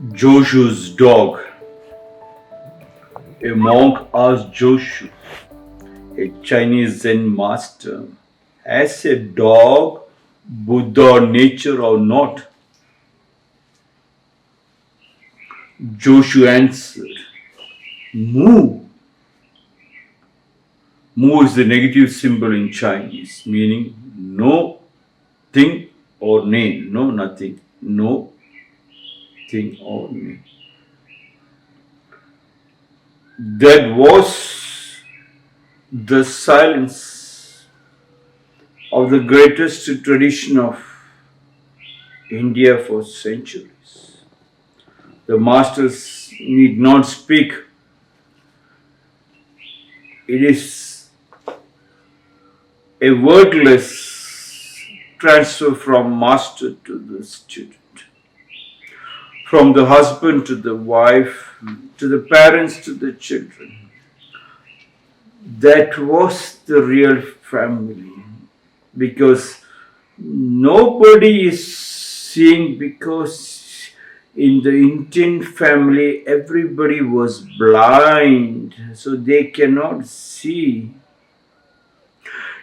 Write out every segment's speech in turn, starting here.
Joshu's dog. A monk asked Joshu, a Chinese Zen master, has a dog Buddha nature or not? Joshu answered, Mu. Mu is the negative symbol in Chinese, meaning no thing or nay, no nothing, no thing or nay. That was the silence of the greatest tradition of India for centuries. The masters need not speak. It is a wordless transfer from master to the student, from the husband to the wife, to the parents to the children. That was the real family, because nobody is seeing, because in the Indian family everybody was blind, so they cannot see.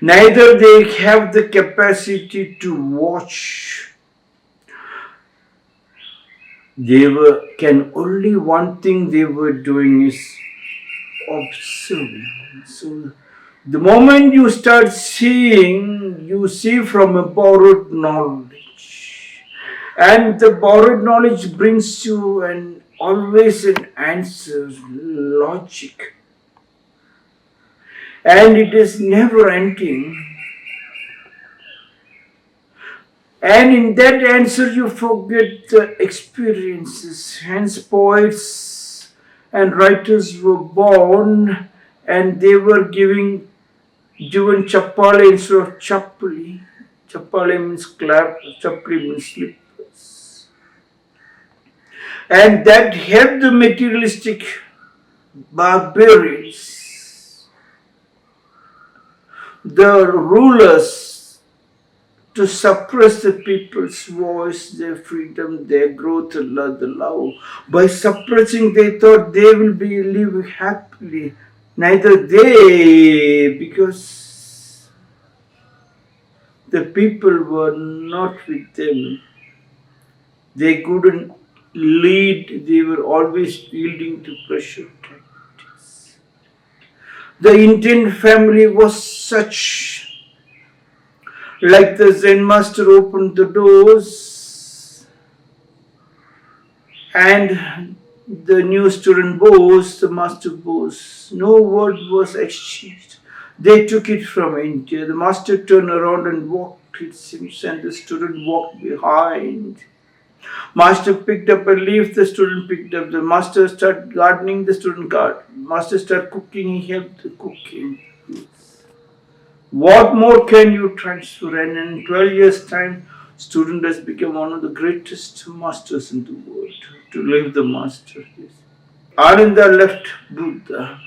Neither they have the capacity to watch. Only one thing they were doing is observing. So the moment you start seeing, you see from a borrowed knowledge. And the borrowed knowledge brings you always an answer, logic. And it is never ending. And in that answer you forget the experiences. Hence poets and writers were born and they were given chapale instead of chapali. Chapale means clap, chapali means slippers. And that helped the materialistic barbarians, the rulers, to suppress the people's voice, their freedom, their growth, the love. By suppressing, they thought they will live happily. Neither they, because the people were not with them. They couldn't lead, they were always yielding to pressure tactics. The Indian family was such. Like the Zen master opened the doors and the new student bows, the master bows. No word was exchanged. They took it from India. The master turned around and walked, it seems, and the student walked behind. Master picked up a leaf, the student picked up. The master started gardening, the student gardened. Master started cooking, he helped the cooking. What more can you transfer? And in 12 years' time, student has become one of the greatest masters in the world. To live the master. Ananda left Buddha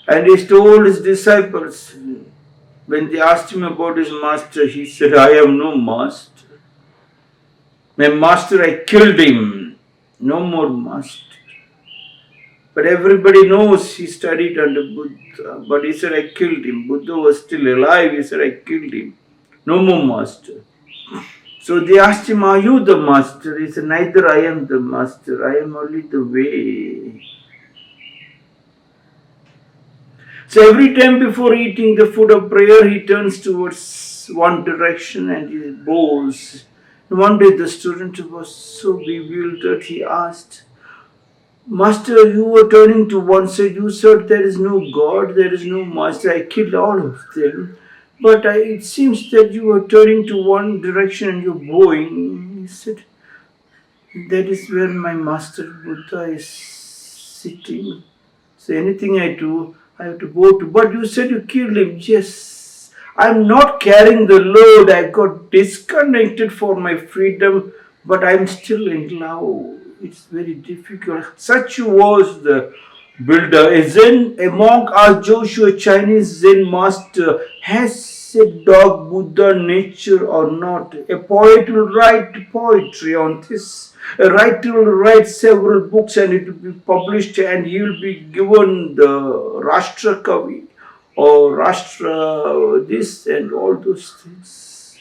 and he told his disciples, when they asked him about his master, he said, I am no master. My master, I killed him. No more master. But everybody knows he studied under Buddha. But he said, I killed him. Buddha was still alive. He said, I killed him. No more master. So they asked him, are you the master? He said, neither I am the master. I am only the way. So every time before eating the food of prayer, he turns towards one direction and he bows. And one day the student was so bewildered, he asked, Master, you were turning to one side. You said there is no God, there is no master. I killed all of them. But it seems that you were turning to one direction and you're bowing. He said, that is where my master Buddha is sitting. So anything I do, I have to bow to. But you said you killed him. Yes. I'm not carrying the load. I got disconnected for my freedom, but I'm still in love. It's very difficult. Such was the builder. A monk asked Joshu, a Chinese Zen master, has a dog Buddha nature or not? A poet will write poetry on this. A writer will write several books and it will be published and he will be given the Rashtra Kavi or Rashtra this and all those things.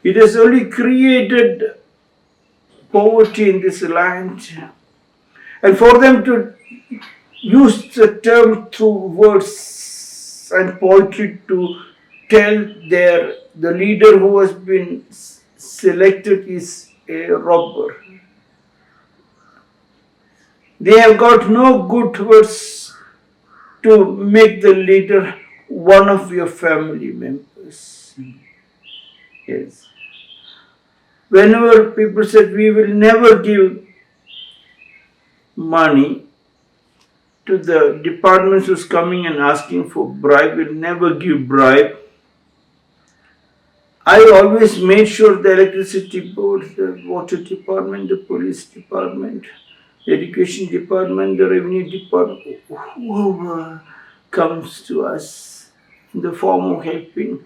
It has only created poverty in this land. And for them to use the term through words and poetry to tell the leader who has been selected is a robber. They have got no good words to make the leader one of your family members. Yes. Whenever people said we will never give money to the departments who's coming and asking for bribe, we'll never give bribe. I always made sure the electricity board, the water department, the police department, the education department, the revenue department, whoever comes to us in the form of helping,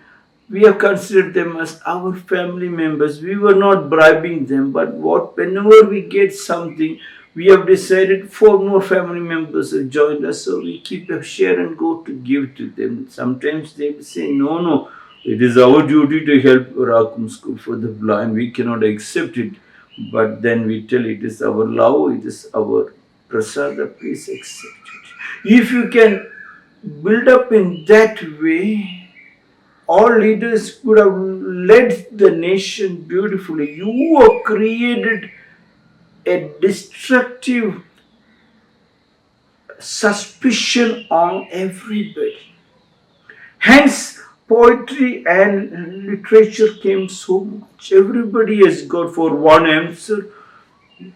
we have considered them as our family members. We were not bribing them, but whenever we get something, we have decided 4 more family members have joined us, so we keep a share and go to give to them. Sometimes they will say, no, it is our duty to help Rakum School for the blind. We cannot accept it. But then we tell it is our love, it is our prasada, please accept it. If you can build up in that way, all leaders would have led the nation beautifully. You have created a destructive suspicion on everybody. Hence, poetry and literature came so much. Everybody has got for one answer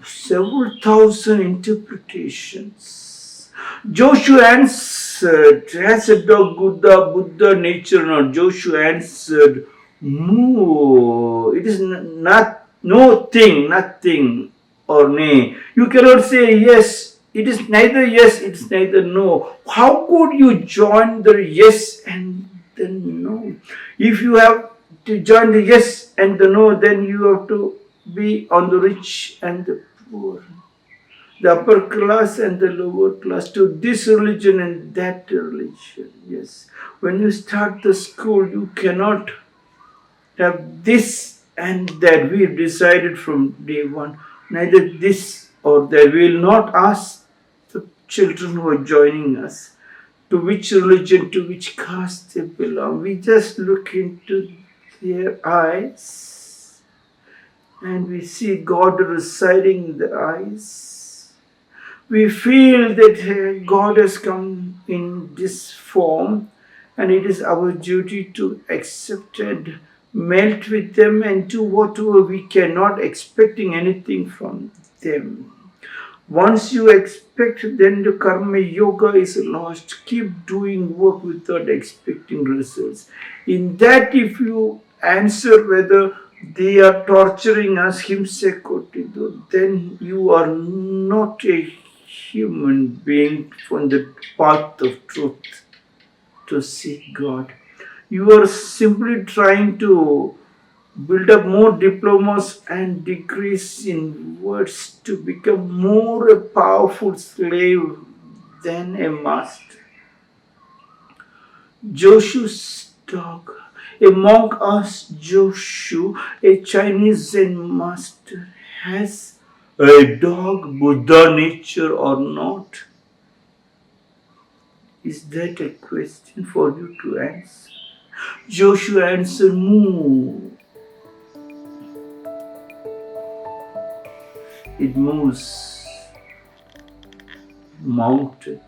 several thousand interpretations. Joshu answered, has a dog Buddha nature or not? Joshu answered, no, it is not, nothing or nay. You cannot say yes. It is neither yes, it is neither no. How could you join the yes and the no? If you have to join the yes and the no, then you have to be on the rich and the poor, the upper class and the lower class, to this religion and that religion. Yes. When you start the school, you cannot have this and that. We have decided from day one, neither this or that. We will not ask the children who are joining us to which religion, to which caste they belong. We just look into their eyes and we see God residing in the eyes. We feel that God has come in this form and it is our duty to accept and melt with them and do whatever we can, not expecting anything from them. Once you expect, then the karma yoga is lost. Keep doing work without expecting results. In that, if you answer whether they are torturing us, himse kotido, then you are not a human being from the path of truth to seek God. You are simply trying to build up more diplomas and degrees in words to become more a powerful slave than a master. Joshu's dog. A monk asked Joshu, a Chinese Zen master, has a dog Buddha nature or not? Is that a question for you to answer? Joshu answered, no. It moves mountains.